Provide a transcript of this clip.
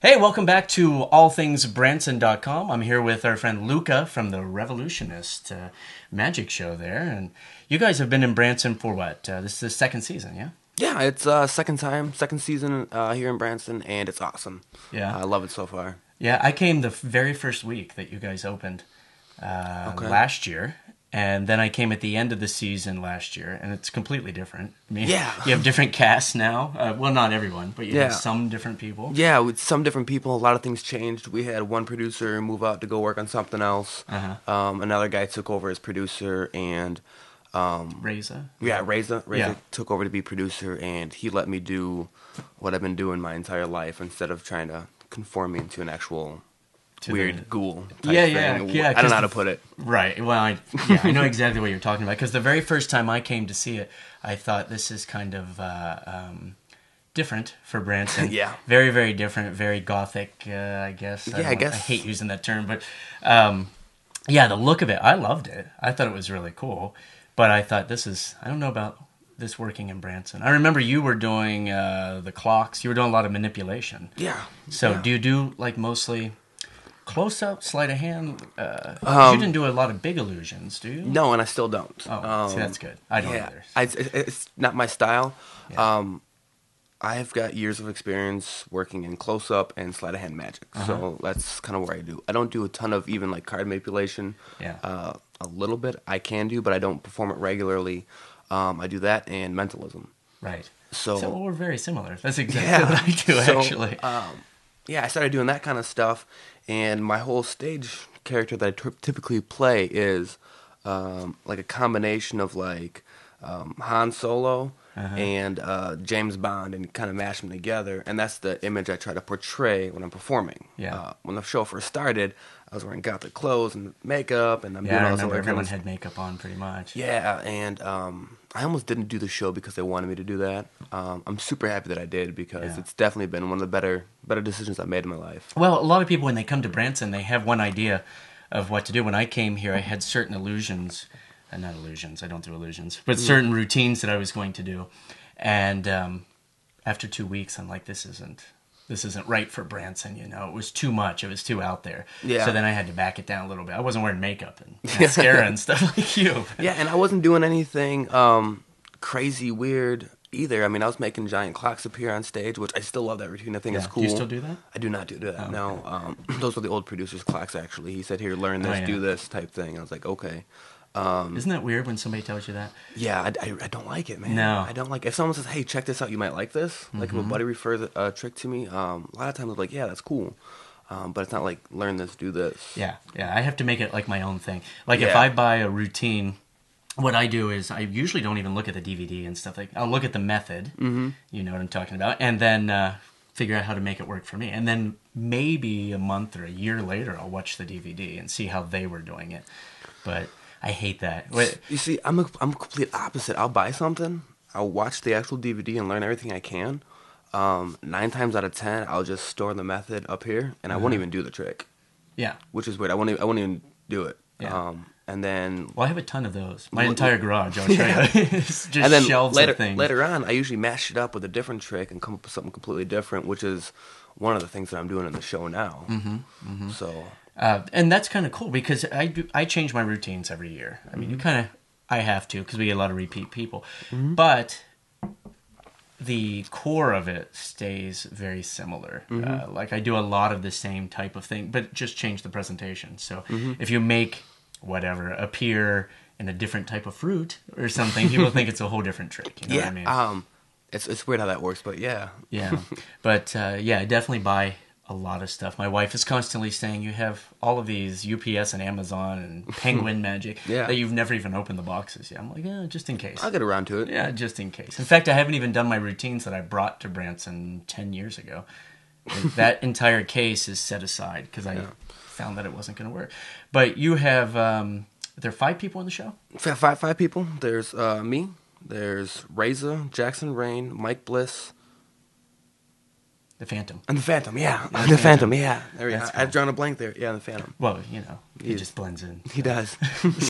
Hey, welcome back to allthingsbranson.com. I'm here with our friend Luka from the Revollutionist magic show there. And you guys have been in Branson for what? This is the second season, yeah? Yeah, it's second season here in Branson, and it's awesome. Yeah. I love it so far. Yeah, I came the very first week that you guys opened last year. And then I came at the end of the season last year, and it's completely different. I mean, Yeah. You have different casts now. Well, not everyone, but you have some different people. Yeah, with some different people, a lot of things changed. We had one producer move out to go work on something else. Another guy took over as producer, and Reza. Yeah, Reza took over to be producer, and he let me do what I've been doing my entire life instead of trying to conform me into an actual weird ghoul type thing. Yeah. I don't know how to put it. Right. Well, I know exactly what you're talking about, because the very first time I came to see it, I thought this is kind of different for Branson. Yeah. Very, very different. Very gothic, I guess. I guess. I hate using that term, but the look of it, I loved it. I thought it was really cool, but I thought I don't know about this working in Branson. I remember you were doing the clocks. You were doing a lot of manipulation. Yeah. So do you do like mostly close-up, sleight of hand? You didn't do a lot of big illusions, do you? No, and I still don't. Oh, see, that's good. I don't either. It's not my style. Yeah. I've got years of experience working in close-up and sleight of hand magic, so that's kind of where I do. I don't do a ton of even like card manipulation. Yeah. A little bit I can do, but I don't perform it regularly. I do that and mentalism. Right. So we're very similar. That's exactly what I do, actually. I started doing that kind of stuff, and my whole stage character that I typically play is like a combination of like Han Solo and James Bond, and kind of mash them together, and that's the image I try to portray when I'm performing. Yeah. When the show first started, I was wearing gothic clothes and makeup, and I'm doing I all this remember other everyone kind of had makeup on pretty much. Yeah, and I almost didn't do the show because they wanted me to do that. I'm super happy that I did, because it's definitely been one of the better decisions I've made in my life. Well, a lot of people, when they come to Branson, they have one idea of what to do. When I came here, I had certain illusions. Not illusions, I don't do illusions, but certain routines that I was going to do. And after 2 weeks, I'm like, this isn't right for Branson, you know. It was too much. It was too out there. Yeah. So then I had to back it down a little bit. I wasn't wearing makeup and mascara and stuff like you. Yeah, and I wasn't doing anything crazy weird either. I mean, I was making giant clocks appear on stage, which I still love that routine. I think it's cool. Do you still do that? I do not do that, Oh, no. Those were the old producer's clocks, actually. He said, here, learn this, do this type thing. I was like, okay. Isn't that weird when somebody tells you that? Yeah, I don't like it, man. No. I don't like it. If someone says, hey, check this out, you might like this. Like if a buddy refers a trick to me, a lot of times I'm like, yeah, that's cool. But it's not like, learn this, do this. Yeah. I have to make it like my own thing. Like if I buy a routine, what I do is I usually don't even look at the DVD and stuff. Like I'll look at the method, you know what I'm talking about, and then figure out how to make it work for me. And then maybe a month or a year later, I'll watch the DVD and see how they were doing it. But I hate that. You see, I'm a complete opposite. I'll buy something, I'll watch the actual DVD and learn everything I can. 9 times out of 10, I'll just store the method up here, and I won't even do the trick. Yeah. Which is weird. I won't even do it. Yeah. And then... Well, I have a ton of those. My entire garage, I'll show you. It's just and then shelves of things. Later on, I usually mash it up with a different trick and come up with something completely different, which is one of the things that I'm doing in the show now. So... and that's kind of cool, because I change my routines every year. I mean, I have to, because we get a lot of repeat people. But the core of it stays very similar. Like I do a lot of the same type of thing, but just change the presentation. So if you make whatever appear in a different type of fruit or something, people think it's a whole different trick. You know what I mean? It's weird how that works, but yeah. Yeah. But I definitely buy a lot of stuff. My wife is constantly saying, you have all of these UPS and Amazon and Penguin magic that you've never even opened the boxes yet. I'm like, just in case. I'll get around to it. Yeah, just in case. In fact, I haven't even done my routines that I brought to Branson 10 years ago. That entire case is set aside because I found that it wasn't going to work. But you have, there are 5 people in the show? Five people. There's me. There's Reza, Jackson Rain, Mike Bliss. The Phantom. And the Phantom, yeah. The Phantom, yeah. There we go. Cool. I've drawn a blank there. Yeah, the Phantom. Well, you know, he just blends in. He does.